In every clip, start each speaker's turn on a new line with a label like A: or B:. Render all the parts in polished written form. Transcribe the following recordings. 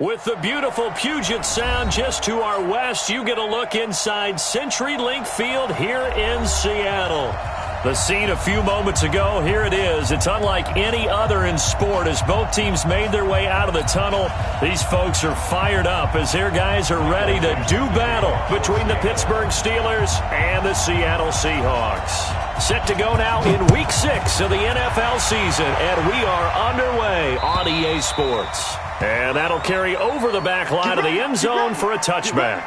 A: With the beautiful Puget Sound just to our west, you get a look inside CenturyLink Field here in Seattle. The scene a few moments ago, here it is. It's unlike any other in sport as both teams made their way out of the tunnel. These folks are fired up as their guys are ready to do battle between the Pittsburgh Steelers and the Seattle Seahawks. Set to go now in Week 6 of the NFL season, and we are underway on EA Sports. And that'll carry over the back line of the end zone for a touchback.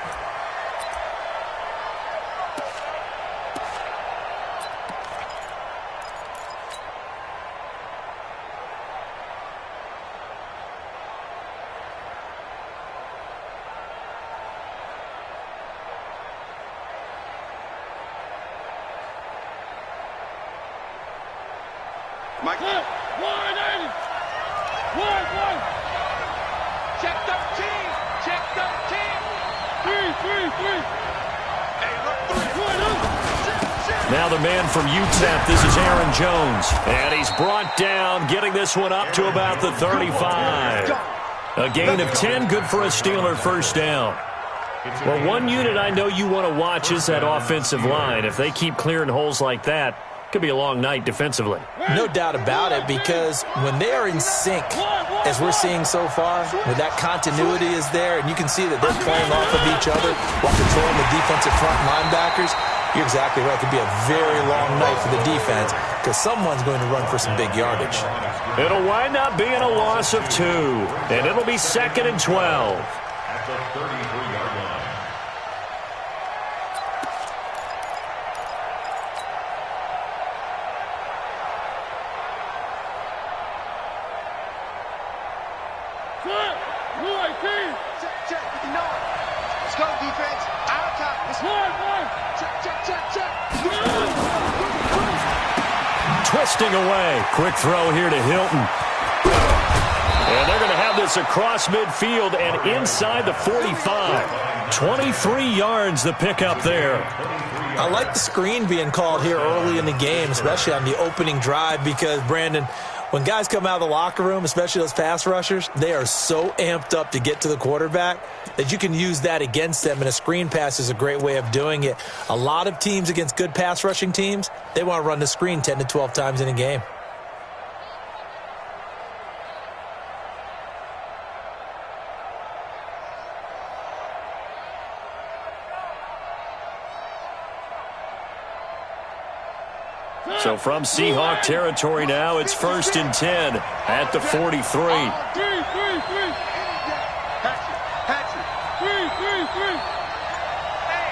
B: Mike. 180. 1. Check 13. Check 13. 3. Hey, look, 3.
A: Now the man from UTEP, this is Aaron Jones. And he's brought down, getting this one up to about the 35. A gain of 10, good for a Steeler first down. Well, one unit I know you want to watch is that offensive line. If they keep clearing holes like that, could be a long night defensively.
C: No doubt about it, because when they are in sync, as we're seeing so far, when that continuity is there, and you can see that they're playing off of each other while controlling the defensive front linebackers, you're exactly right. It could be a very long night for the defense because someone's going to run for some big yardage.
A: It'll wind up being a loss of 2, and it'll be 2nd and 12.
D: At the 33-yard line.
B: Let's go, defense. Out of time. It's 1. Check.
A: Twisting away. Quick throw here to Hilton. And they're going to have this across midfield and inside the 45. 23 yards the pickup there.
C: I like the screen being called here early in the game, especially on the opening drive, because, Brandon, when guys come out of the locker room, especially those pass rushers, they are so amped up to get to the quarterback that you can use that against them, and a screen pass is a great way of doing it. A lot of teams against good pass rushing teams, they want to run the screen 10 to 12 times in a game.
A: So from Seahawk territory now, it's 1st and 10 at the 43.
B: 3. Hey,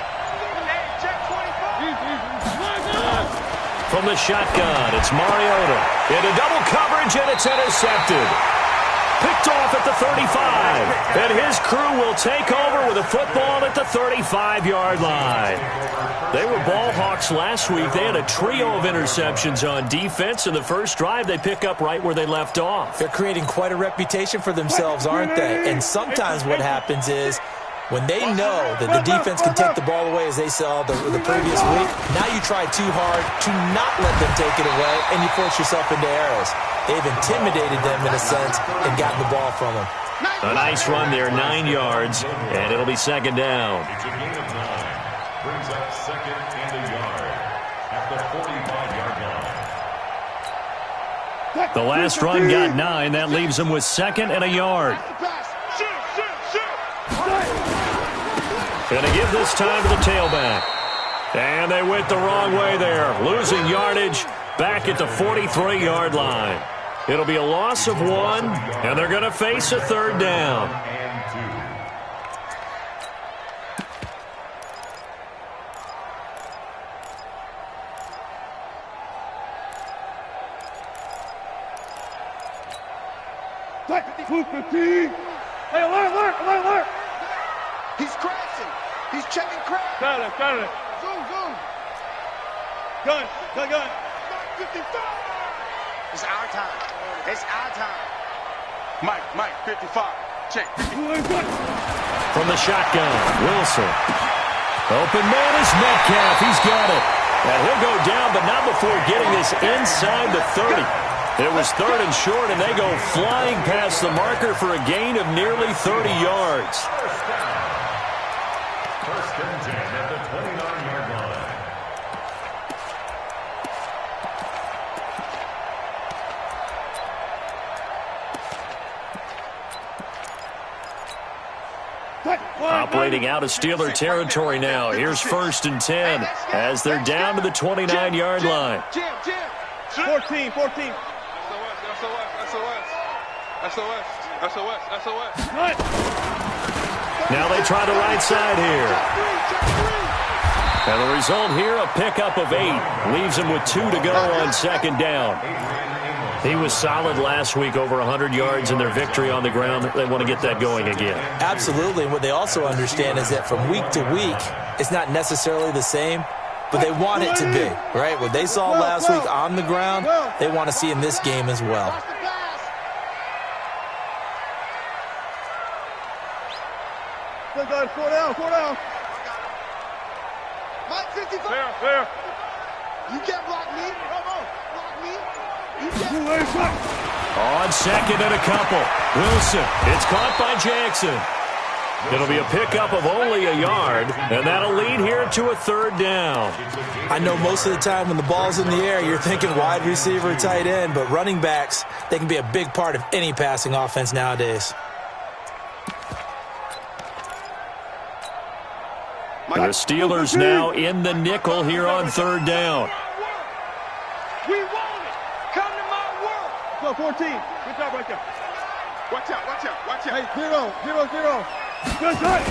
B: check 25.
A: From the shotgun, it's Mariota. Into double coverage, and it's intercepted. Picked off at the 35. And his crew will take over with a football at the 35-yard line. They were ball hawks last week. They had a trio of interceptions on defense. In the first drive, they pick up right where they left off.
C: They're creating quite a reputation for themselves, aren't they? And sometimes what happens is when they know that the defense can take the ball away, as they saw the previous week, now you try too hard to not let them take it away, and you force yourself into errors. They've intimidated them in a sense and gotten the ball from them.
A: A nice run there, 9 yards, and it'll be 2nd down.
D: It's a gain of 9. Brings up 2nd and a yard at the 45-yard line.
A: The last run got 9. That leaves them with 2nd and a yard. Going to give this time to the tailback. And they went the wrong way there, losing yardage back at the 43-yard line. It'll be a loss of 1, and they're going to face a 3rd down.
B: Hey, alert! He's crashing. He's checking crash.
E: Got it.
B: Zoom.
E: Gun.
B: 55. It's our time. Mike, 55. Check.
A: From the shotgun, Wilson. Open man is Metcalf. He's got it. And he'll go down, but not before getting this inside the 30. It was 3rd and short, and they go flying past the marker for a gain of nearly 30 yards.
D: First and 10 at the 29-yard line.
A: Operating out of Steeler territory now. Here's 1st and 10 as they're down to the 29-yard line.
E: 14. SOS.
A: Now they try the right side here. And the result here, a pickup of 8. Leaves him with 2 to go on 2nd down. He was solid last week, over 100 yards in their victory on the ground. They want to get that going again.
C: Absolutely. And what they also understand is that from week to week, it's not necessarily the same, but they want it to be, right? What they saw last week on the ground, they want to see in this game as well.
E: Good, guys. 4 down.
B: Mike 55.
E: Fair.
B: You can't block me. Block me. You can't.
A: On 2nd and a couple. Wilson. It's caught by Jackson. It'll be a pickup of only a yard, and that'll lead here to a 3rd down.
C: I know most of the time when the ball's in the air, you're thinking wide receiver, tight end, but running backs, they can be a big part of any passing offense nowadays.
A: The Steelers now in the nickel here on 3rd down.
B: We want it. Come to my world.
E: Go 14. Good job right there.
B: Watch out.
E: Hey, 0. Good shot.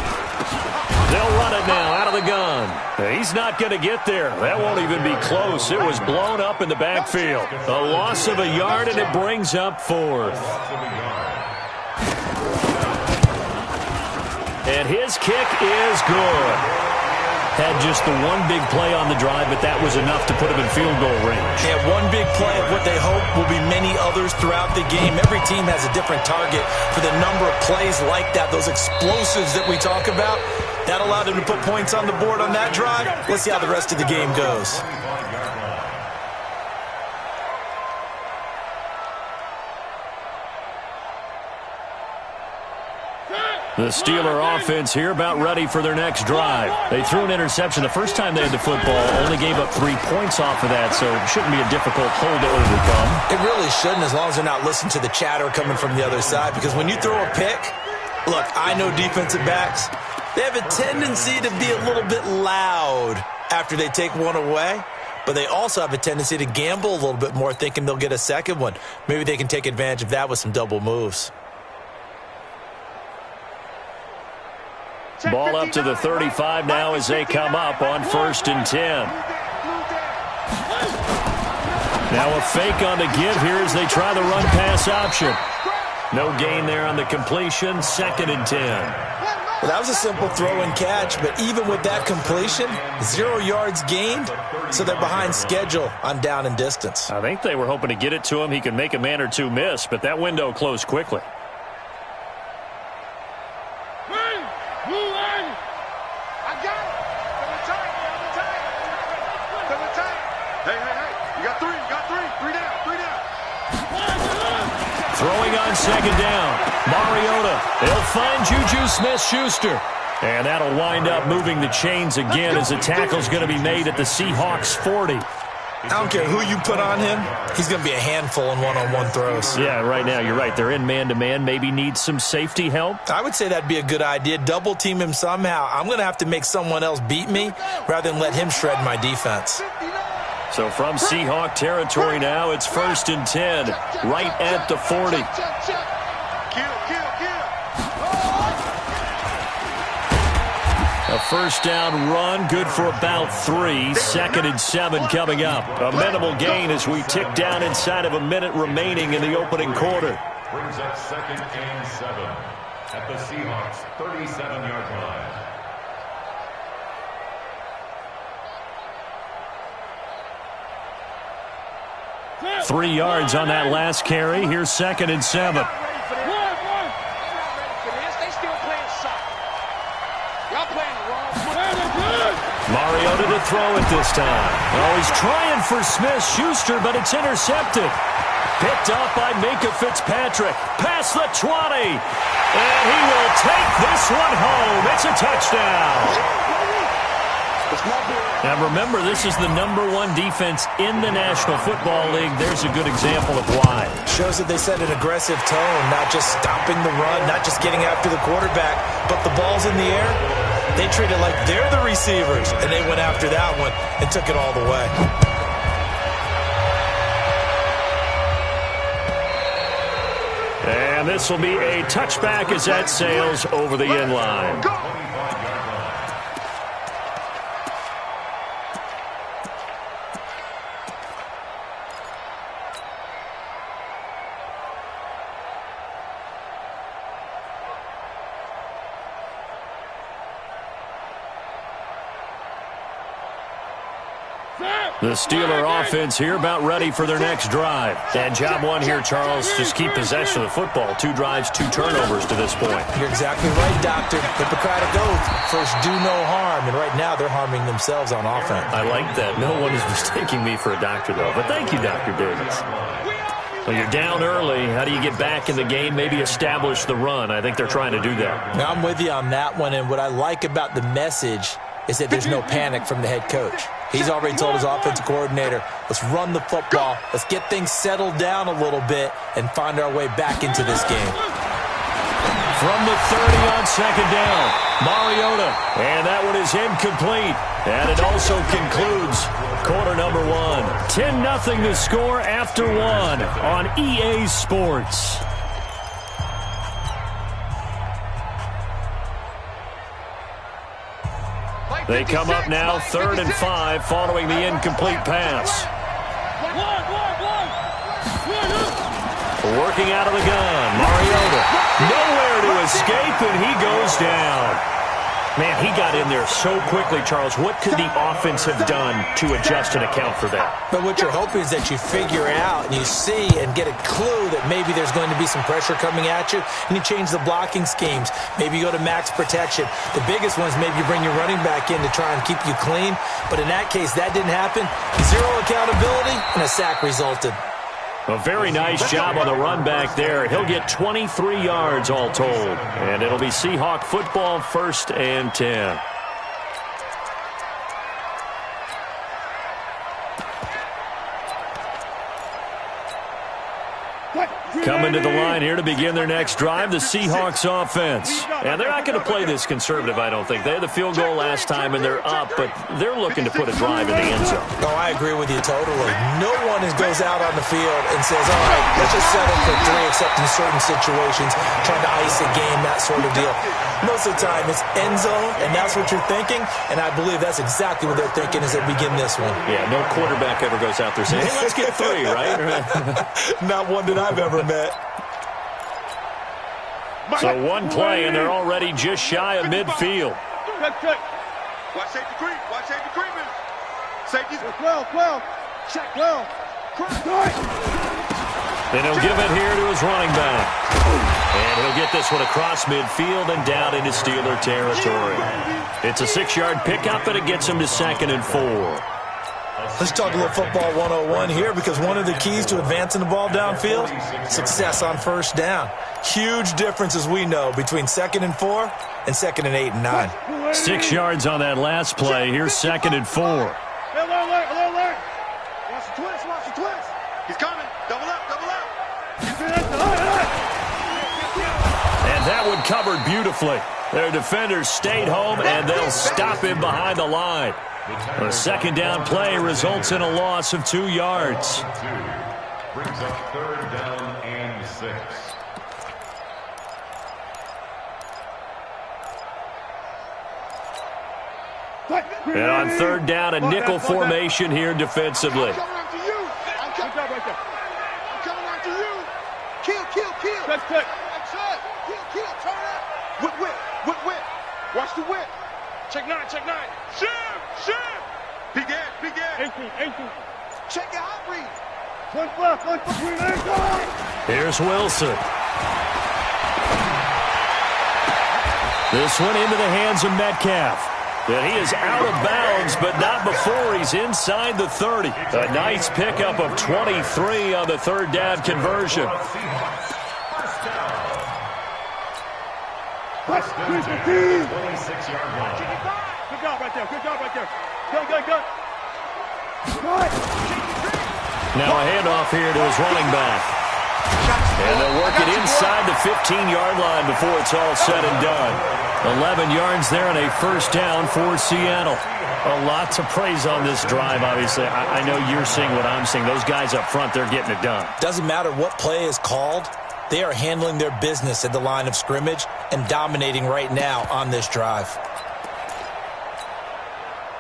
A: They'll run it now out of the gun. He's not going to get there. That won't even be close. It was blown up in the backfield. A loss of a yard, and it brings up 4th. And his kick is good. Had just the one big play on the drive, but that was enough to put him in field goal range.
C: Yeah, one big play of what they hope will be many others throughout the game. Every team has a different target for the number of plays like that, those explosives that we talk about. That allowed him to put points on the board on that drive. Let's see how the rest of the game goes.
A: The Steeler offense here about ready for their next drive. They threw an interception the first time they had the football, only gave up 3 points off of that, so it shouldn't be a difficult hole to overcome.
C: It really shouldn't, as long as they're not listening to the chatter coming from the other side, because when you throw a pick, look, I know defensive backs, they have a tendency to be a little bit loud after they take one away, but they also have a tendency to gamble a little bit more, thinking they'll get a second one. Maybe they can take advantage of that with some double moves.
A: Ball up to the 35 now as they come up on 1st and 10. Now a fake on the give here as they try the run-pass option. No gain there on the completion, 2nd and 10.
C: Well, that was a simple throw and catch, but even with that completion, 0 yards gained, so they're behind schedule on down and distance.
A: I think they were hoping to get it to him. He could make a man or two miss, but that window closed quickly. Throwing on 2nd down. Mariota. They'll find Juju Smith-Schuster. And that'll wind up moving the chains again as the tackle's going to be made at the Seahawks 40.
C: I don't care who you put on him. He's going to be a handful in one-on-one throws.
A: Yeah, right now you're right. They're in man-to-man. Maybe needs some safety help.
C: I would say that'd be a good idea. Double team him somehow. I'm going to have to make someone else beat me rather than let him shred my defense.
A: So from Seahawk territory now, it's 1st and 10, right at the 40. A 1st down run, good for about 3. 2nd and 7 coming up. A minimal gain as we tick down inside of a minute remaining in the opening quarter.
D: Brings up 2nd and 7 at the Seahawks 37-yard line.
A: 3 yards on that last carry. Here's 2nd and 7. Mariota to throw it this time. Oh, he's trying for Smith-Schuster, but it's intercepted. Picked up by Minkah Fitzpatrick. Past the 20. And he will take this one home. It's a touchdown. Now remember, this is the #1 defense in the National Football League. There's a good example of why.
C: Shows that they set an aggressive tone, not just stopping the run, not just getting after the quarterback, but the ball's in the air. They treat it like they're the receivers, and they went after that one and took it all the way.
A: And this will be a touchback as that sails over the end line. The Steeler offense here about ready for their next drive. And job one here, Charles, just keep possession of the football. 2 drives, 2 turnovers to this point.
C: You're exactly right, Doctor. Hippocratic oath. First, do no harm. And right now, they're harming themselves on offense.
A: I like that. No one is mistaking me for a doctor, though. But thank you, Dr. Davis. Well, you're down early. How do you get back in the game, maybe establish the run? I think they're trying to do that.
C: Now, I'm with you on that one. And what I like about the message is that there's no panic from the head coach. He's already told his offensive coordinator, let's run the football, let's get things settled down a little bit and find our way back into this game.
A: From the 30 on second down, Mariota. And that one is incomplete. And it also concludes quarter number 1. 10-0 the score after 1 on EA Sports. They come up now, 3rd and 5, following the incomplete pass. Working out of the gun, Mariota. Nowhere to escape, and he goes down. Man, he got in there so quickly, Charles. What could the offense have done to adjust and account for that?
C: But what you're hoping is that you figure out and you see and get a clue that maybe there's going to be some pressure coming at you, and you change the blocking schemes. Maybe you go to max protection. The biggest one is maybe you bring your running back in to try and keep you clean. But in that case, that didn't happen. 0 accountability, and a sack resulted.
A: A very nice job on the run back there. He'll get 23 yards all told. And it'll be Seahawk football, 1st and 10. Coming to the line here to begin their next drive, the Seahawks offense. And they're not going to play this conservative, I don't think. They had the field goal last time, and they're up, but they're looking to put a drive in the end zone.
C: No, I agree with you totally. No one goes out on the field and says, all right, let's just settle for 3, except in certain situations, trying to ice a game, that sort of deal. Most of the time, it's end zone, and that's what you're thinking, and I believe that's exactly what they're thinking as they begin this one.
A: Yeah, no quarterback ever goes out there saying, hey, let's get 3, right?
C: Not one that I've ever met.
A: So one play, and they're already just shy of midfield.
B: Check. Watch safety creep. Watch safety creeping. Safety's 12. Check 12.
A: Then he'll give it here to his running back. And he'll get this one across midfield and down into Steeler territory. It's a 6-yard pickup, and it gets him to 2nd and 4.
C: Let's talk a little football 101 here, because one of the keys to advancing the ball downfield, success on 1st down. Huge difference, as we know, between 2nd and 4 and 2nd and 8 and 9.
A: 6 yards on that last play. Here's 2nd and 4.
B: Alert. Watch the twist. He's coming. Double up.
A: And that one covered beautifully. Their defenders stayed home, and they'll stop him behind the line. A 2nd down play results in a loss of 2 yards.
D: Brings up 3rd down and 6.
A: And on 3rd down, a nickel formation here defensively.
B: I'm coming after you. I'm coming after you. Kill.
E: Check.
B: That's it. Kill. Turn up. Whip. Watch the whip. Check 9. Shim. Big end.
E: 18.
B: Check your hot read.
E: Push left.
A: Here's Wilson. This one into the hands of Metcalf. And he is out of bounds, but not before he's inside the 30. A nice pickup of 23 on the third down conversion.
E: Good job right there. Good job right there. Good.
A: Now a handoff here to his running back. And they'll work it inside the 15-yard line before it's all said and done. 11 yards there and a first down for Seattle. A lot to praise on this drive, obviously. I know you're seeing what I'm seeing. Those guys up front, they're getting it done.
C: Doesn't matter what play is called. They are handling their business at the line of scrimmage and dominating right now on this drive.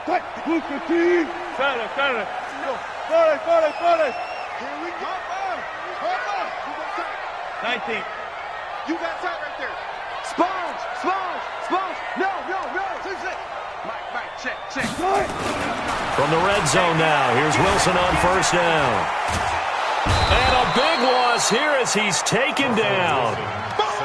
B: Here we go. 19. You got time right there. Sponge. No. Mike, check.
A: From the red zone now, here's Wilson on first down. And a big loss here as he's taken down.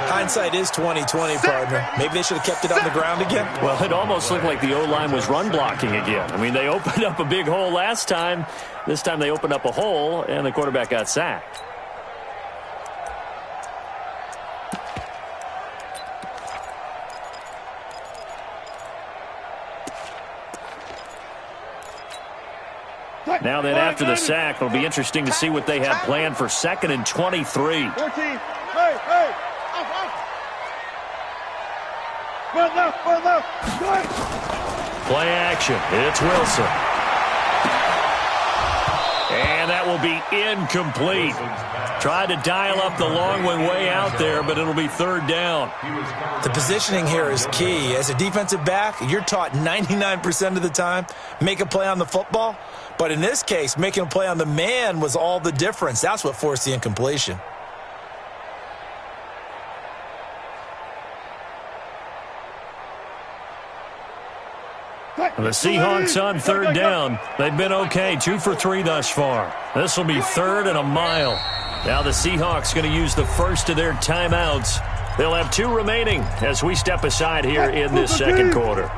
C: Hindsight is 20/20, partner. Maybe they should have kept it on the ground again.
A: Well, it almost looked like the O-line was run blocking again. I mean, they opened up a big hole last time. This time they opened up a hole, and the quarterback got sacked. Now then, after the sack, it'll be interesting to see what they have planned for 2nd and 23.
E: 14. Hey. Run left.
A: Play action. It's Wilson. And that will be incomplete. Tried to dial up the long one way out there, but it'll be third down.
C: The positioning here is key. As a defensive back, you're taught 99% of the time, make a play on the football. But in this case, making a play on the man was all the difference. That's what forced the incompletion.
A: The Seahawks on third down. They've been okay, 2 for 3 thus far. This will be 3rd and a mile. Now the Seahawks going to use the first of their timeouts. They'll have 2 remaining as we step aside here in this second quarter.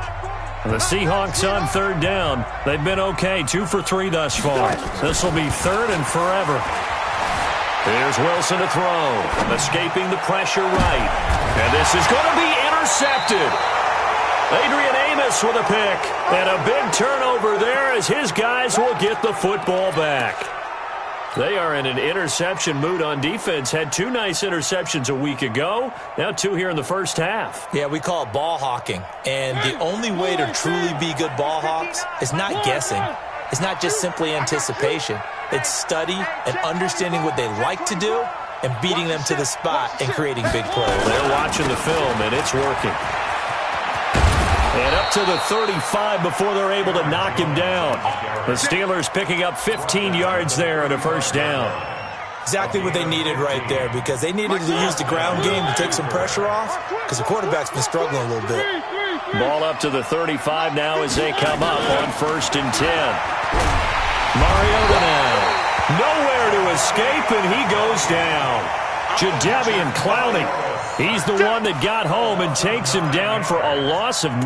A: The Seahawks on third down. They've been okay, 2 for 3 thus far. This will be 3rd and forever. Here's Wilson to throw. Escaping the pressure right. And this is going to be intercepted. Adrian Amos with a pick. And a big turnover there as his guys will get the football back. They are in an interception mood on defense. Had 2 nice interceptions a week ago. Now 2 here in the first half.
C: Yeah, we call it ball hawking. And the only way to truly be good ball hawks is not guessing. It's not just simply anticipation. It's study and understanding what they like to do and beating them to the spot and creating big plays.
A: They're watching the film, and it's working. And up to the 35 before they're able to knock him down. The Steelers picking up 15 yards there and a first down.
C: Exactly what they needed right there, because they needed to use the ground game to take some pressure off, because the quarterback's been struggling a little bit.
A: Ball up to the 35 now as they come up on 1st and 10. Mariota now. Nowhere to escape, and he goes down. Jadeveon Clowney. He's the one that got home and takes him down for a loss of 9.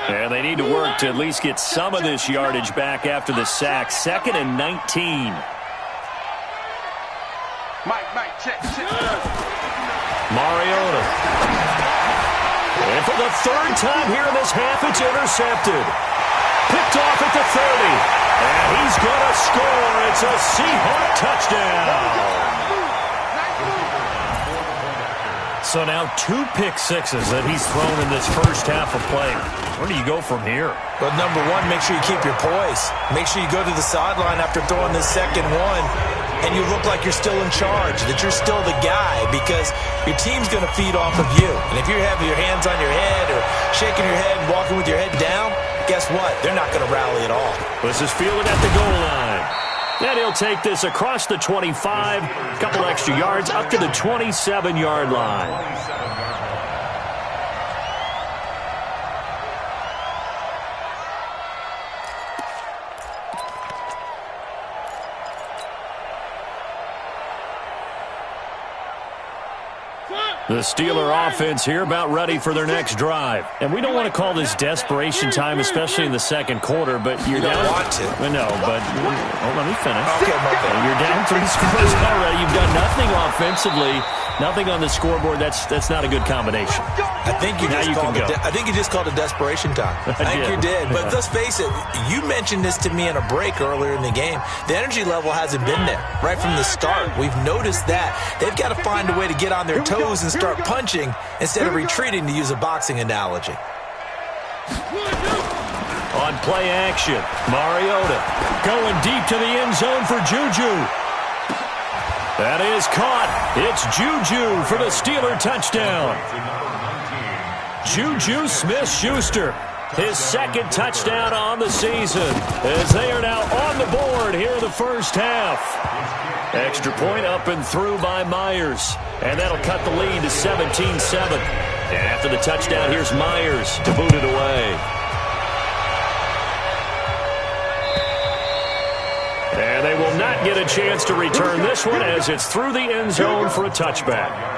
A: And they need to work to at least get some of this yardage back after the sack. 2nd and 19.
B: Mike, check.
A: Mariota. And for the 3rd time here in this half, it's intercepted. Picked off at the 30. And he's going to score. It's a Seahawk touchdown. So now 2 pick sixes that he's thrown in this first half of play. Where do you go from here?
C: Well, number one, make sure you keep your poise. Make sure you go to the sideline after throwing this second one, and you look like you're still in charge, that you're still the guy, because your team's going to feed off of you. And if you're having your hands on your head or shaking your head and walking with your head down, guess what? They're not going to rally at all.
A: This is fielded at the goal line. And he'll take this across the 25, a couple extra yards, up to the 27-yard line. The Steeler offense here about ready for their next drive. And we don't want to call this desperation time, especially in the second quarter, but you're down.
C: You don't want to.
A: No, but let me finish.
C: Okay,
A: You're down 3 scores already. You've done nothing offensively, nothing on the scoreboard. That's not a good combination.
C: I think you just called it desperation time. I think you did. But let's face it, you mentioned this to me in a break earlier in the game. The energy level hasn't been there right from the start. We've noticed that. They've got to find a way to get on their toes and start punching instead of retreating, to use a boxing analogy.
A: On play action, Mariota going deep to the end zone for Juju. That is caught. It's Juju for the Steeler touchdown. Juju Smith-Schuster, his second touchdown on the season, as they are now on the board here in the first half. Extra point up and through by Myers, and that'll cut the lead to 17-7. And after the touchdown, here's Myers to boot it away. And they will not get a chance to return this one, as it's through the end zone for a touchback.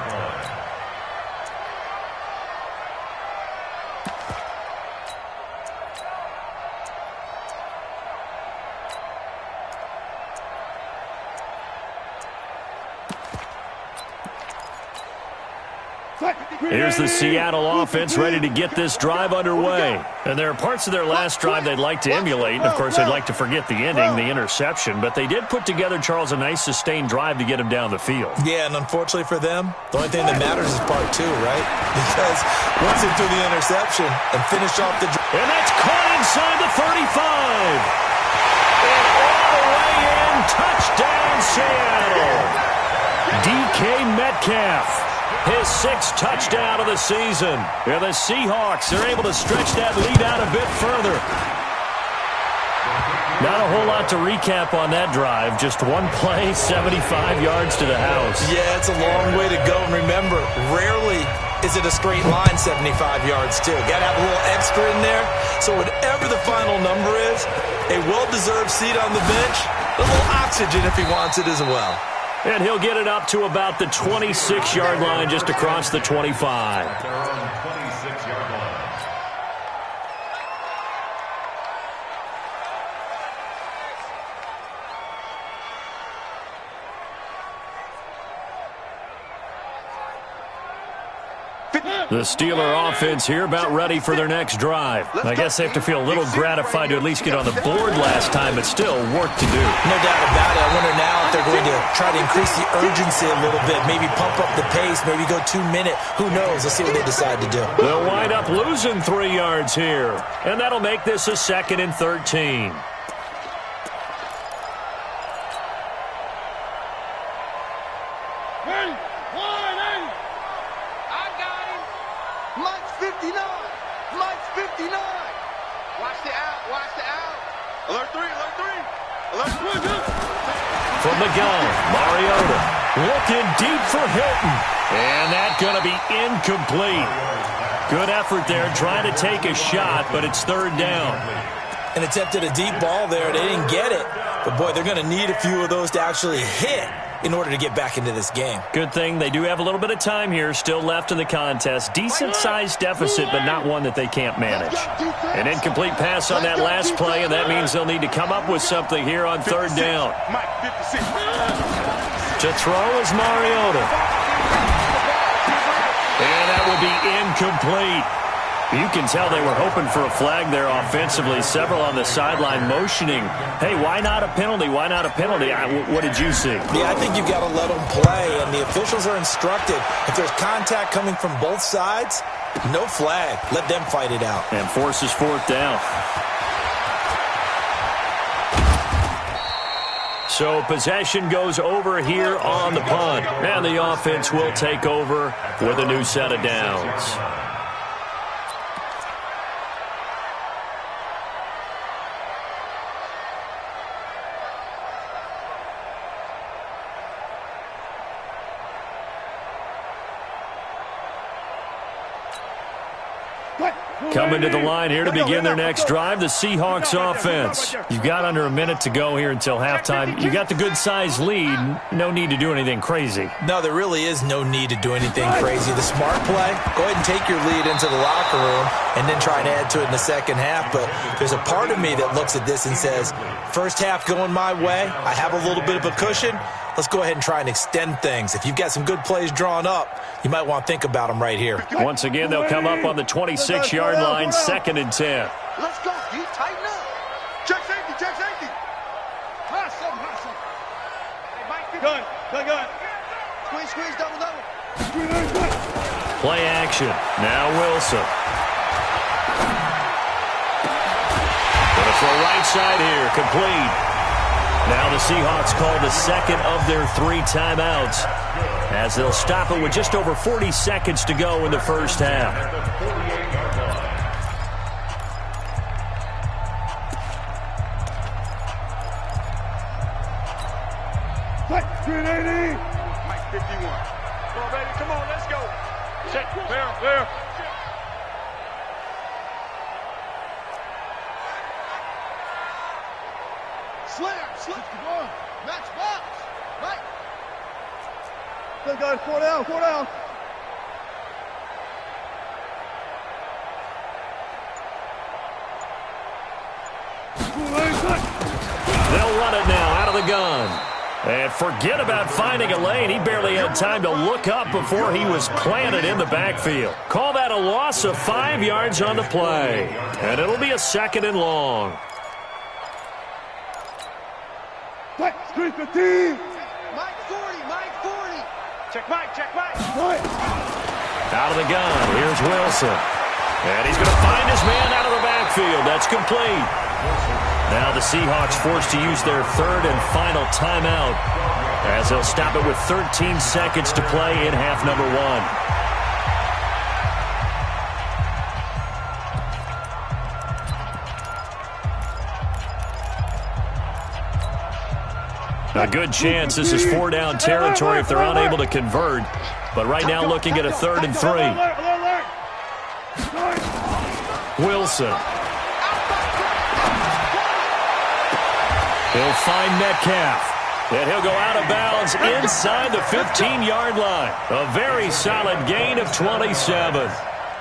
A: Here's the Seattle offense ready to get this drive underway. And there are parts of their last drive they'd like to emulate. And, of course, they'd like to forget the ending, the interception. But they did put together, Charles, a nice sustained drive to get him down the field.
C: Yeah, and unfortunately for them, the only thing that matters is part 2, right? Because once they threw the interception and finished off the drive.
A: And that's caught inside the 35. And all the way in, touchdown Seattle. DK Metcalf. His 6th touchdown of the season. And the Seahawks are able to stretch that lead out a bit further. Not a whole lot to recap on that drive. Just one play, 75 yards to the house.
C: Yeah, it's a long way to go. And remember, rarely is it a straight line 75 yards, too. Got to have a little extra in there. So whatever the final number is, a well-deserved seat on the bench, a little oxygen if he wants it as well.
A: And he'll get it up to about the 26-yard line, just across the 25.
D: They're on the 26-yard line.
A: The Steeler offense here about ready for their next drive. I guess they have to feel a little gratified to at least get on the board last time, but still work to do.
C: No doubt about it. I wonder now if they're going to try to increase the urgency a little bit, maybe pump up the pace, maybe go 2-minute. Who knows? Let's see what they decide to do.
A: They'll wind up losing 3 yards here, and that'll make this a 2nd and 13. From the gun, Mariota looking deep for Hilton. And that's going to be incomplete. Good effort there, trying to take a shot, but it's 3rd down.
C: And attempted a deep ball there. They didn't get it. But, boy, they're going to need a few of those to actually hit in order to get back into this game.
A: Good thing they do have a little bit of time here still left in the contest. Decent-sized deficit, but not one that they can't manage. An incomplete pass on that last play, and that means they'll need to come up with something here on 3rd down. To throw is Mariota. And that will be incomplete. You can tell they were hoping for a flag there offensively. Several on the sideline motioning, hey, why not a penalty? Why not a penalty? What did you see?
C: Yeah, I think you've got to let them play, and the officials are instructed. If there's contact coming from both sides, no flag. Let them fight it out.
A: And forces 4th down. So possession goes over here on the punt. And the offense will take over with a new set of downs. Coming to the line here to begin their next drive, the Seahawks offense. You've got under a minute to go here until halftime. You got the good-sized lead. No need to do anything crazy.
C: No, there really is no need to do anything crazy. The smart play, go ahead and take your lead into the locker room and then try and add to it in the second half. But there's a part of me that looks at this and says, first half going my way, I have a little bit of a cushion. Let's go ahead and try and extend things. If you've got some good plays drawn up, you might want to think about them right here.
A: Once again, they'll come up on the 26-yard line, 2nd and 10.
B: Let's go, D. Tighten up. Check safety, check safety. Hustle, hustle. Hey, Mike,
E: Gun.
B: Squeeze, double.
A: Play action. Now Wilson. Gonna throw right side here, complete. Now the Seahawks call the second of their 3 timeouts as they'll stop it with just over 40 seconds to go in the first half.
E: Fight, 380.
B: Mike 51. Come on, baby, come on, let's go. Check, there. Slip, match box, right.
E: Good guys, 4 down.
A: They'll run it now out of the gun. And forget about finding a lane. He barely had time to look up before he was planted in the backfield. Call that a loss of 5 yards on the play. And it'll be a 2nd and long.
E: 315.
B: Mike 40. Check Mike.
E: Right.
A: Out of the gun, here's Wilson. And he's going to find his man out of the backfield. That's complete. Now the Seahawks forced to use their 3rd and final timeout as they'll stop it with 13 seconds to play in half number 1. A good chance this is 4-down territory if they're unable to convert. But right now looking at a 3rd and 3. Wilson. He'll find Metcalf. And he'll go out of bounds inside the 15-yard line. A very solid gain of 27.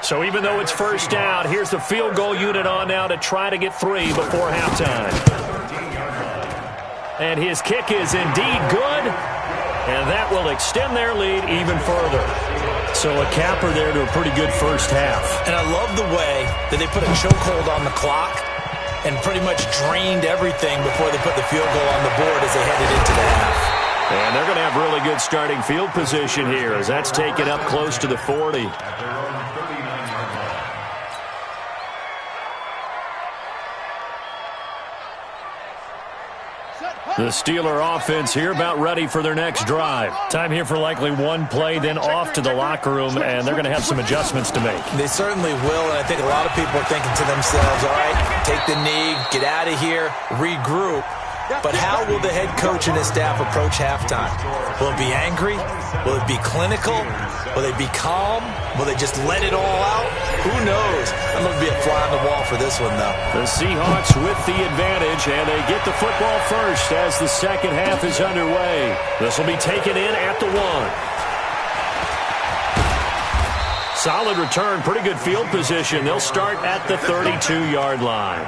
A: So even though it's first down, here's the field goal unit on now to try to get 3 before halftime. And his kick is indeed good, and that will extend their lead even further. So a capper there to a pretty good first half.
C: And I love the way that they put a chokehold on the clock and pretty much drained everything before they put the field goal on the board as they headed into the half.
A: And they're going to have really good starting field position here as that's taken up close to the 40. The Steeler offense here about ready for their next drive. Time here for likely one play, then off to the locker room, and they're going to have some adjustments to make.
C: They certainly will, and I think a lot of people are thinking to themselves, all right, take the knee, get out of here, regroup. But how will the head coach and his staff approach halftime? Will it be angry? Will it be clinical? Will they be calm? Will they just let it all out? Who knows? I'm going to be a fly on the wall for this one, though.
A: The Seahawks with the advantage, and they get the football first as the second half is underway. This will be taken in at the 1. Solid return, pretty good field position. They'll start at the 32-yard line.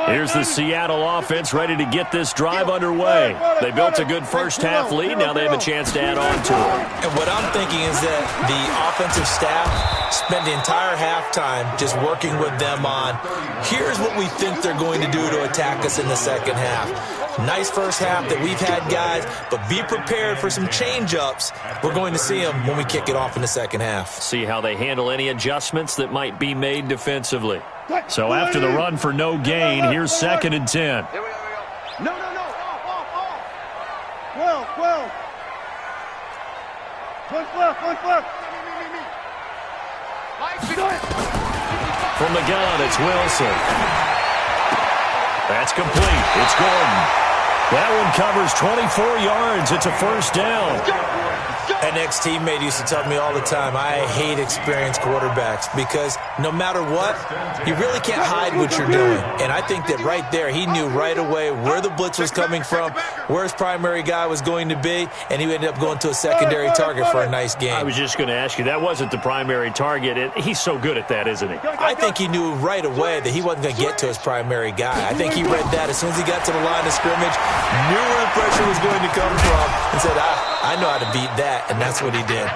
A: Here's the Seattle offense ready to get this drive underway. They built a good first half lead. Now they have a chance to add on to it.
C: And what I'm thinking is that the offensive staff spent the entire halftime just working with them on, here's what we think they're going to do to attack us in the second half. Nice first half that we've had, guys, but be prepared for some change-ups. We're going to see them when we kick it off in the second half.
A: See how they handle any adjustments that might be made defensively. So after the run for no gain, here's 2nd and 10.
B: Here we go. No. Off.
E: 12. One left.
A: From the gun, it's Wilson. That's complete. It's Gordon. That one covers 24 yards. It's a first down.
C: An ex-teammate used to tell me all the time, I hate experienced quarterbacks because no matter what, you really can't hide what you're doing. And I think that right there, he knew right away where the blitz was coming from, where his primary guy was going to be, and he ended up going to a secondary target for a nice game.
A: I was just going to ask you, that wasn't the primary target. He's so good at that, isn't he?
C: I think he knew right away that he wasn't going to get to his primary guy. I think he read that as soon as he got to the line of scrimmage, knew where the pressure was going to come from, and said, I know how to beat that. And that's what he did.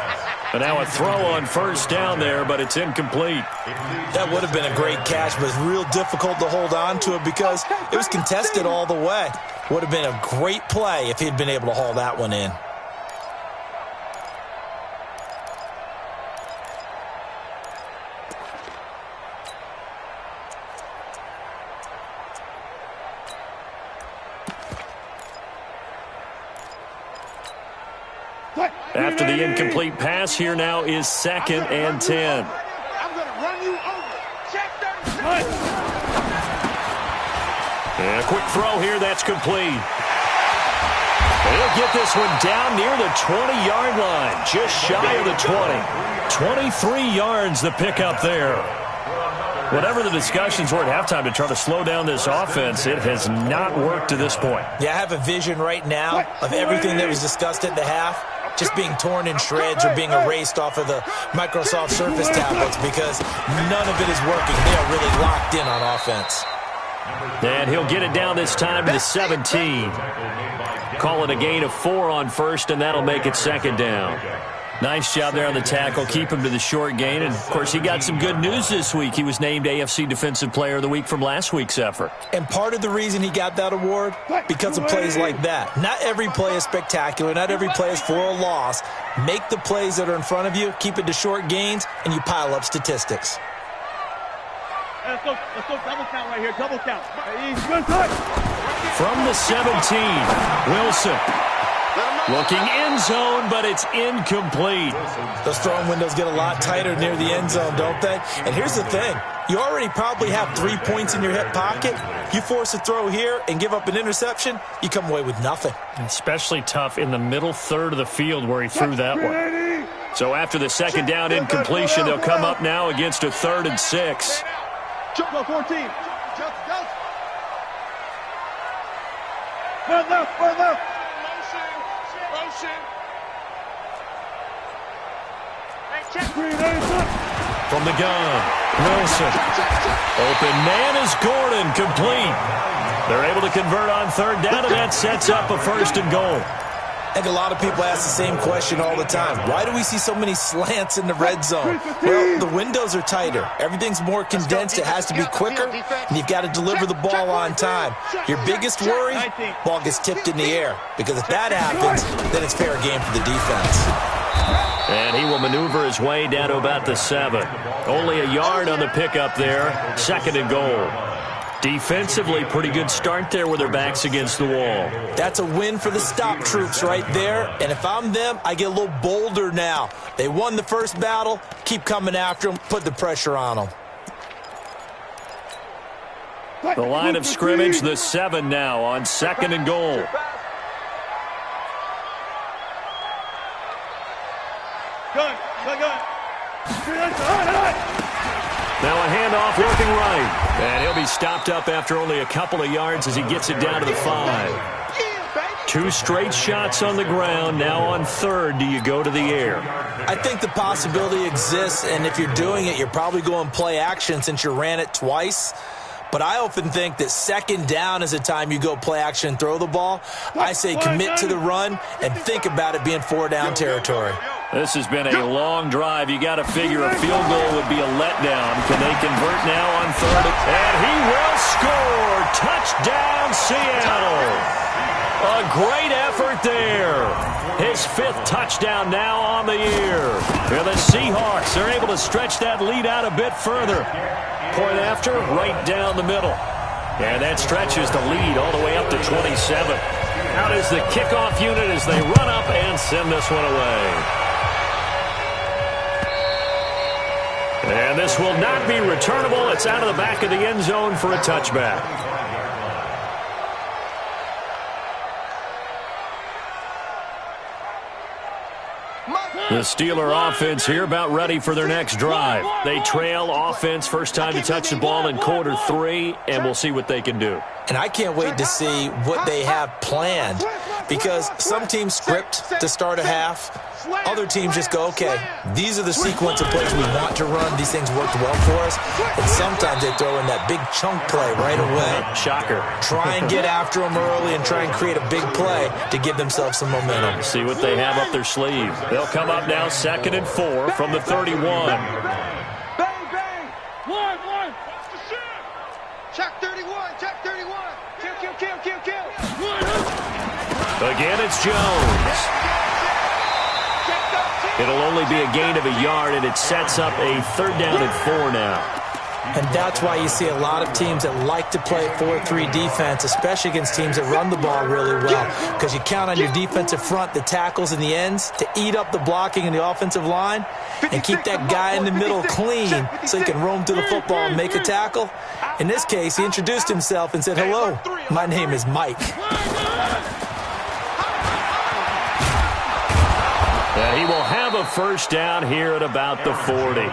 A: And now a throw on first down there, but it's incomplete.
C: That would have been a great catch, but it's real difficult to hold on to it because it was contested all the way. Would have been a great play if he'd been able to haul that one in.
A: After the incomplete pass, here now is 2nd and 10.
B: I'm going to run you over. Check 37.
A: And a quick throw here, that's complete. He'll get this one down near the 20-yard line, just shy of the 20. 23 yards the pickup there. Whatever the discussions were at halftime to try to slow down this offense, it has not worked to this point.
C: Yeah, I have a vision right now of everything that was discussed at the half just being torn in shreds or being erased off of the Microsoft Surface tablets because none of it is working. They are really locked in on offense.
A: And he'll get it down this time to the 17. Call it a gain of 4 on first, and that'll make it 2nd down. Nice job there on the tackle. Keep him to the short gain. And, of course, he got some good news this week. He was named AFC Defensive Player of the Week from last week's effort.
C: And part of the reason he got that award, because of plays like that. Not every play is spectacular. Not every play is for a loss. Make the plays that are in front of you, keep it to short gains, and you pile up statistics.
E: Let's go double count right here. Double count. Good touch.
A: From the 17, Wilson. Looking end zone, but it's incomplete.
C: Those throwing windows get a lot tighter near the end zone, don't they? And here's the thing. You already probably have 3 points in your hip pocket. You force a throw here and give up an interception, you come away with nothing.
A: Especially tough in the middle third of the field where he threw that one. So after the 2nd down incompletion, they'll come up now against a 3rd and 6.
E: Jump go 14. Jump. Run left.
B: Motion.
A: From the gun, Wilson. Open man is Gordon, complete. They're able to convert on 3rd down, and that sets up a 1st and goal.
C: I think a lot of people ask the same question all the time. Why do we see so many slants in the red zone? Well, the windows are tighter. Everything's more condensed. It has to be quicker, and you've got to deliver the ball on time. Your biggest worry, ball gets tipped in the air, because if that happens, then it's fair game for the defense.
A: And he will maneuver his way down to about the 7. Only a yard on the pickup there. 2nd and goal. Defensively, pretty good start there with their backs against the wall.
C: That's a win for the stop troops right there. And if I'm them, I get a little bolder now. They won the first battle. Keep coming after them. Put the pressure on them.
A: The line of scrimmage, the 7 now on 2nd and goal.
E: Good.
A: Now a handoff working right. And he'll be stopped up after only a couple of yards as he gets it down to the 5. 2 straight shots on the ground. Now on 3rd, do you go to the air?
C: I think the possibility exists, and if you're doing it, you're probably going play action since you ran it twice. But I often think that 2nd down is the time you go play action and throw the ball. I say commit to the run and think about it being 4-down territory.
A: This has been a long drive. You got to figure a field goal would be a letdown. Can they convert now on 3rd? And he will score. Touchdown, Seattle. A great effort there. His 5th touchdown now on the year. Here the Seahawks are able to stretch that lead out a bit further. Point after, right down the middle. And that stretches the lead all the way up to 27. Out is the kickoff unit as they run up and send this one away. And this will not be returnable. It's out of the back of the end zone for a touchback. The Steeler offense here about ready for their next drive. They trail offense, first time to touch the ball in quarter 3, and we'll see what they can do.
C: And I can't wait to see what they have planned, because some teams script to start a half. Other teams just go, okay, these are the sequence of plays we want to run. These things worked well for us. And sometimes they throw in that big chunk play right away.
A: Shocker.
C: Try and get after them early and try and create a big play to give themselves some momentum.
A: See what they have up their sleeve. They'll come up now 2nd and 4 from the 31.
B: Bang, bang. One. Check 31. Check 31. Kill.
A: Again, it's Jones. It'll only be a gain of a yard, and it sets up a 3rd down and 4 now.
C: And that's why you see a lot of teams that like to play 4-3 defense, especially against teams that run the ball really well, because you count on your defensive front, the tackles and the ends, to eat up the blocking in the offensive line and keep that guy in the middle clean so he can roam to the football and make a tackle. In this case, he introduced himself and said, "Hello, my name is Mike."
A: And he will have a 1st down here at about the 40.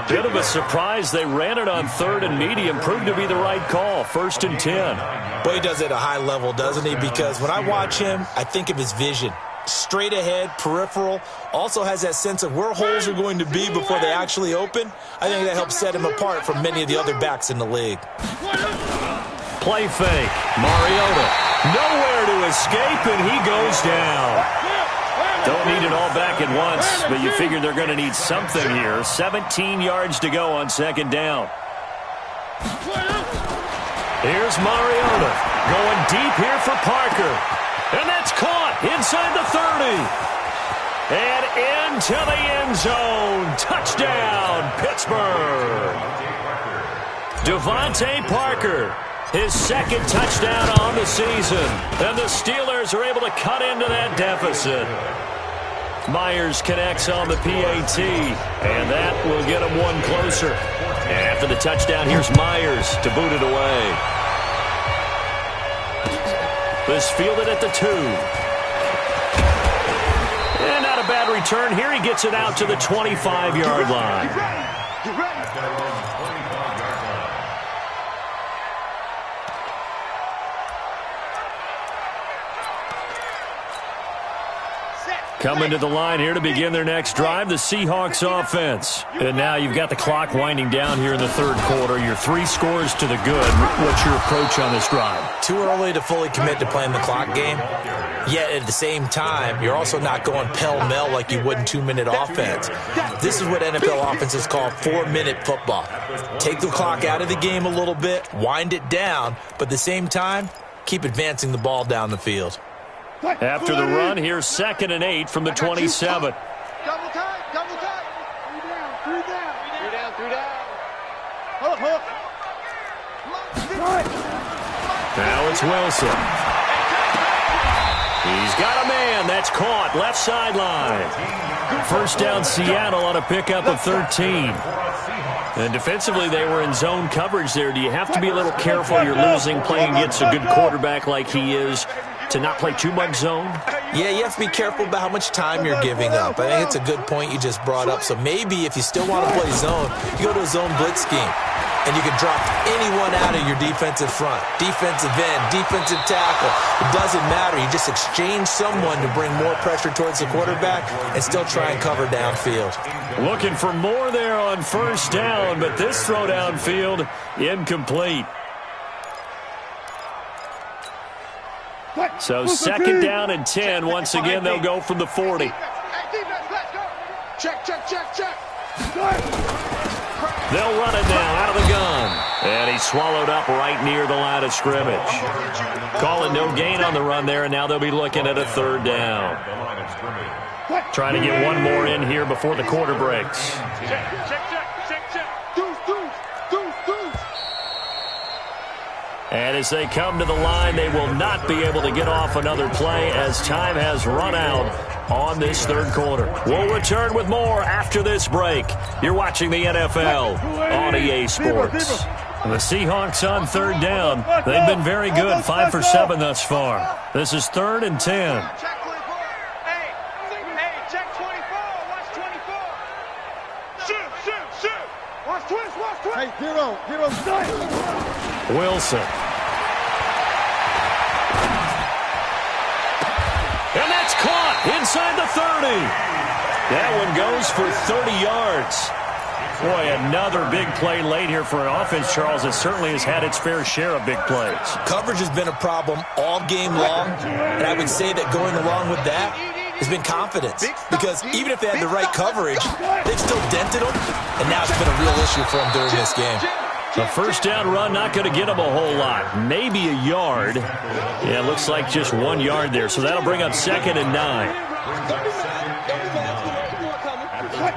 A: Bit of a surprise. They ran it on 3rd and medium. Proved to be the right call. 1st and 10.
C: Well, he does it at a high level, doesn't he? Because when I watch him, I think of his vision. Straight ahead, peripheral. Also has that sense of where holes are going to be before they actually open. I think that helps set him apart from many of the other backs in the league.
A: Play fake. Mariota. Nowhere to escape, and he goes down. Don't need it all back at once, but you figure they're going to need something here. 17 yards to go on 2nd down. Here's Mariota going deep here for Parker. And that's caught inside the 30. And into the end zone. Touchdown, Pittsburgh. Devontae Parker, his 2nd touchdown on the season. And the Steelers are able to cut into that deficit. Myers connects on the PAT, and that will get him one closer. After the touchdown, here's Myers to boot it away. This fielded at the 2. And not a bad return here. He gets it out to the 25-yard line.
B: Get ready.
A: Coming to the line here to begin their next drive, the Seahawks offense. And now you've got the clock winding down here in the 3rd quarter. You're 3 scores to the good. What's your approach on this drive?
C: Too early to fully commit to playing the clock game. Yet at the same time, you're also not going pell-mell like you would in 2-minute offense. This is what NFL offenses call 4-minute football. Take the clock out of the game a little bit, wind it down, but at the same time, keep advancing the ball down the field.
A: After the run, here's 2nd and 8 from the 27.
B: Double time. 3 down. Hook.
A: Now it's Wilson. He's got a man. That's caught. Left sideline. 1st down Seattle on a pickup of 13. And defensively, they were in zone coverage there. Do you have to be a little careful? You're losing playing against a good quarterback like he is to not play too much zone?
C: Yeah, you have to be careful about how much time you're giving up. I think it's a good point you just brought up. So maybe if you still want to play zone, you go to a zone blitz scheme. And you can drop anyone out of your defensive front. Defensive end, defensive tackle. It doesn't matter. You just exchange someone to bring more pressure towards the quarterback and still try and cover downfield.
A: Looking for more there on 1st down, but this throw downfield incomplete. So 2nd down and 10. Once again, they'll go from the 40.
B: Check.
A: They'll run it now out of the gun. And he's swallowed up right near the line of scrimmage. Call it no gain on the run there, and now they'll be looking at a 3rd down. Trying to get one more in here before the quarter breaks.
B: Check. Deuce.
A: And as they come to the line, they will not be able to get off another play as time has run out on this 3rd quarter. We'll return with more after this break. You're watching the NFL on EA Sports. The Seahawks on 3rd down. They've been very good, 5 for 7 thus far. This is 3rd and 10.
B: Check 24. Hey, check 24. Watch Watch twist, watch twist.
E: Hey, zero, start.
A: Wilson. And that's caught inside the 30. That one goes for 30 yards. Boy, another big play late here for an offense, Charles, that certainly has had its fair share of big plays.
C: Coverage has been a problem all game long, and I would say that going along with that has been confidence. Because even if they had the right coverage, they've still dented them, and now it's been a real issue for them during this game.
A: The first down run not going to get them a whole lot. Maybe a yard. Yeah, it looks like just 1 yard there. So that'll bring up 2nd and 9.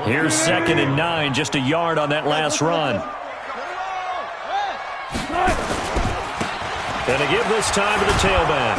A: Here's 2nd and 9, just a yard on that last run. Going to give this time to the tailback.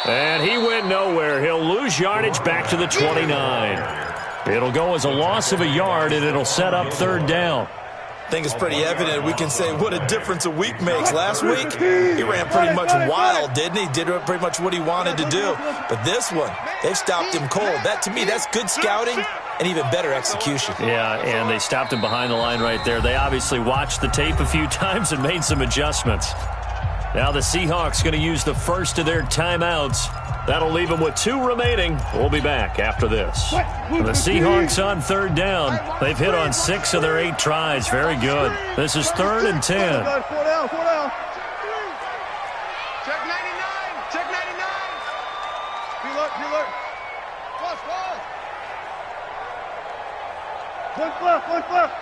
A: And he went nowhere. He'll lose yardage back to the 29. It'll go as a loss of a yard, and it'll set up 3rd down.
C: I think it's pretty evident. We can say what a difference a week makes. Last week, he ran pretty much wild, didn't he? Did pretty much what he wanted to do. But this one, they've stopped him cold. That, to me, that's good scouting and even better execution.
A: Yeah, and they stopped him behind the line right there. They obviously watched the tape a few times and made some adjustments. Now the Seahawks going to use the first of their timeouts. That'll leave them with 2 remaining. We'll be back after this. The Seahawks on 3rd down. They've hit on 6 of their 8 tries. Very good. This is 3rd and 10.
E: 4 down.
B: Check 99. Check 99. Be alert. Watch.
E: One left.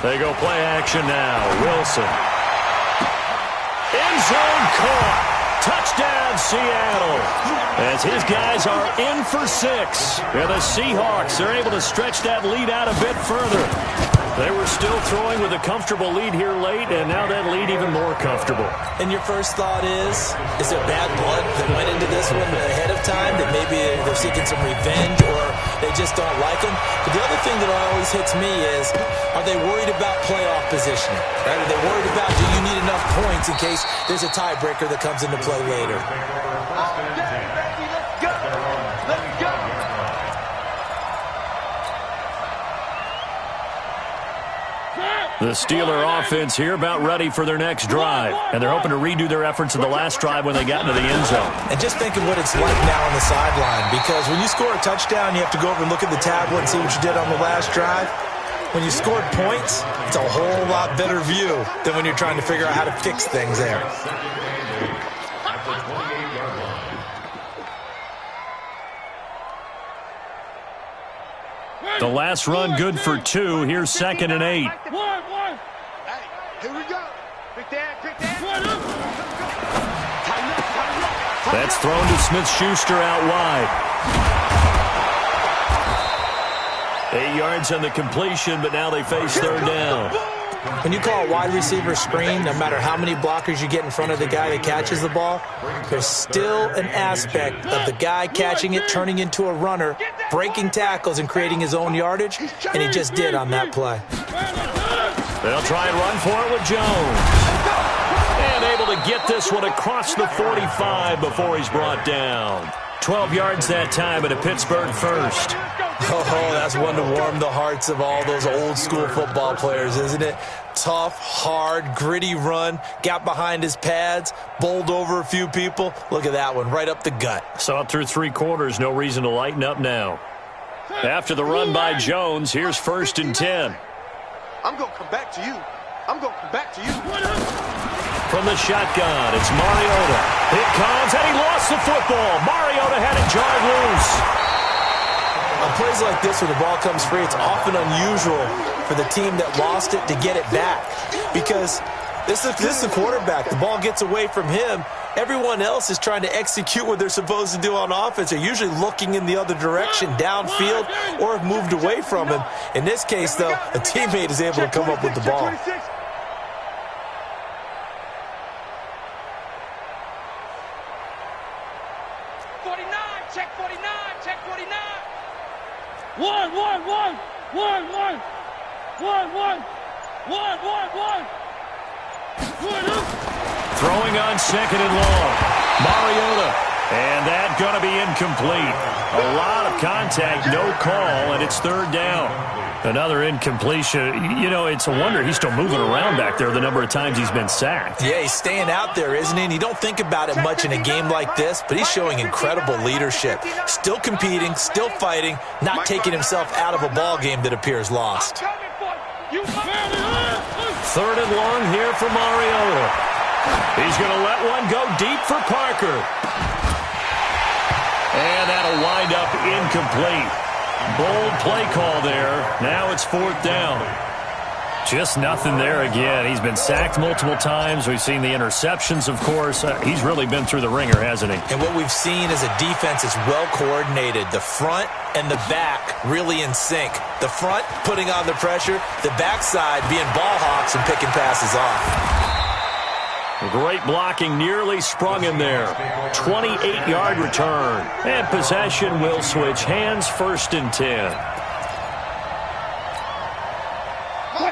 A: They go play action now. Wilson. End zone caught. Touchdown, Seattle. As his guys are in for 6. And the Seahawks are able to stretch that lead out a bit further. They were still throwing with a comfortable lead here late, and now that lead even more comfortable.
C: And your first thought is there bad blood that went into this one ahead of time, that maybe they're seeking some revenge or they just don't like him? But the other thing that always hits me is, are they worried about playoff positioning? Right? Are they worried about, do you need enough points in case there's a tiebreaker that comes into play later?
A: The Steeler offense here about ready for their next drive. And they're hoping to redo their efforts in the last drive when they got into the end zone.
C: And just think of what it's like now on the sideline. Because when you score a touchdown, you have to go over and look at the tablet and see what you did on the last drive. When you scored points, it's a whole lot better view than when you're trying to figure out how to fix things there.
A: The last run good for 2. Here's 2nd and 8.
B: Hey, here we go. Pick that.
A: That's thrown to Smith-Schuster out wide. 8 yards on the completion, but now they face 3rd down.
C: When you call a wide receiver screen, no matter how many blockers you get in front of the guy that catches the ball, there's still an aspect of the guy catching it, turning into a runner, breaking tackles and creating his own yardage, and he just did on that play.
A: They'll try and run for it with Jones. And able to get this one across the 45 before he's brought down. 12 yards that time, but a Pittsburgh first.
C: Oh, that's one to warm the hearts of all those old school football players, isn't it? Tough, hard, gritty run, got behind his pads, bowled over a few people. Look at that one, right up the gut.
A: Saw it through 3 quarters, no reason to lighten up now. After the run by Jones, here's 1st and 10.
B: I'm going to come back to you.
A: From the shotgun, it's Mariota. It comes, and he lost the football. Mariota had it jarred loose.
C: On plays like this, when the ball comes free, it's often unusual for the team that lost it to get it back. Because this is the quarterback. The ball gets away from him. Everyone else is trying to execute what they're supposed to do on offense. They're usually looking in the other direction, downfield, or have moved away from him. In this case, though, a teammate is able to come up with the ball.
A: Throwing on 2nd and long. Mariota And that's going to be incomplete. A lot of contact, no call, and it's third down. Another incompletion. You know, it's a wonder he's still moving around back there the number of times he's been sacked.
C: Yeah, he's staying out there, isn't he? And you don't think about it much in a game like this, but he's showing incredible leadership. Still competing, still fighting, not taking himself out of a ball game that appears lost.
A: Third and long here for Mariota. He's going to let one go deep for Parker. And that'll wind up incomplete. Bold play call there. Now it's fourth down. Just nothing there again. He's been sacked multiple times. We've seen the interceptions, of course. He's really been through the ringer, hasn't he? And
C: what we've seen is a defense is well coordinated. The front and the back really in sync. The front putting on the pressure. The backside being ball hawks and picking passes off.
A: Great blocking, nearly sprung him there. 28-yard return. And possession will switch hands, first and 10.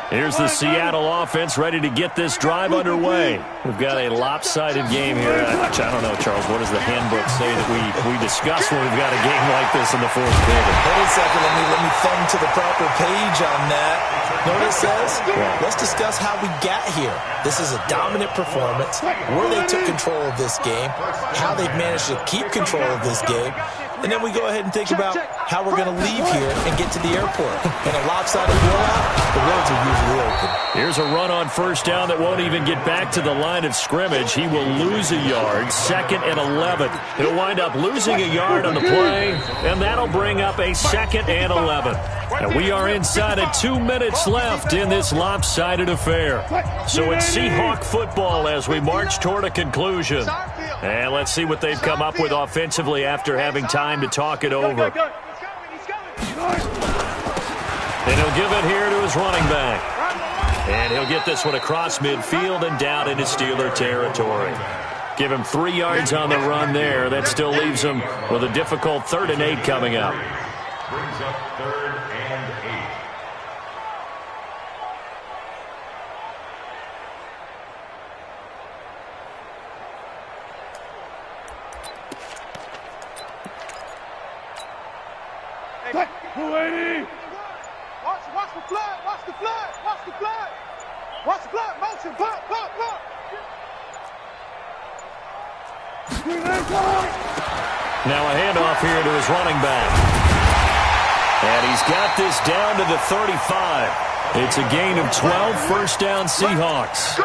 A: Here's the Seattle offense ready to get this drive underway. We've got a lopsided game here. I don't know, Charles, what does the handbook say that we discuss when we've got a game like this in the fourth quarter?
C: Hold a second. Let me thumb to the proper page on that. Know what it says? Let's discuss how we got here. This is a dominant performance, where they took control of this game, how they've managed to keep control of this game, and then we go ahead and think about how we're going to leave here and get to the airport. In a lopsided blowout, the roads are usually open.
A: Here's a run on first down that won't even get back to the line of scrimmage. He will lose a yard, second and 11. He'll wind up losing a yard on the play, and that'll bring up a second and 11. And we are inside of 2 minutes left in this lopsided affair. So it's Seahawk football as we march toward a conclusion. And let's see what they've come up with offensively after having time to talk it over. And he'll give it here to his running back. And he'll get this one across midfield and down into Steeler territory. Give him 3 yards on the run there. That still leaves him with a difficult 3rd and 8 coming up.
D: Brings up 3rd and 8.
B: Watch the flood, watch the flood, watch the flood. Watch the flood, motion, pop.
A: Now a handoff here to his running back. And he's got this down to the 35. It's a gain of 12, first down Seahawks.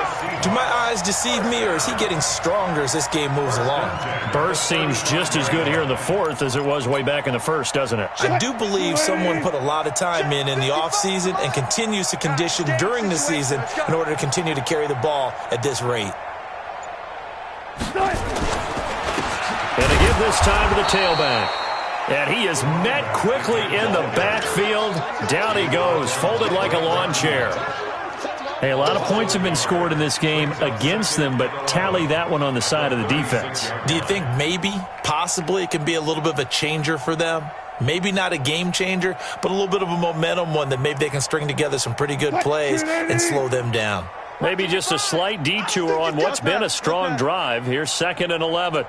C: Do my eyes deceive me, or is he getting stronger as this game moves along?
A: Burst seems just as good here in the fourth as it was way back in the first, doesn't it?
C: I do believe someone put a lot of time in the offseason and continues to condition during the season in order to continue to carry the ball at this rate.
A: And to give this time to the tailback. And he is met quickly in the backfield. Down he goes, folded like a lawn chair. Hey, a lot of points have been scored in this game against them, but tally that one on the side of the defense.
C: Do you think maybe, possibly, it can be a little bit of a changer for them? Maybe not a game changer, but a little bit of a momentum one that maybe they can string together some pretty good plays and slow them down.
A: Maybe just a slight detour on what's been a strong drive. Here's 2nd and 11.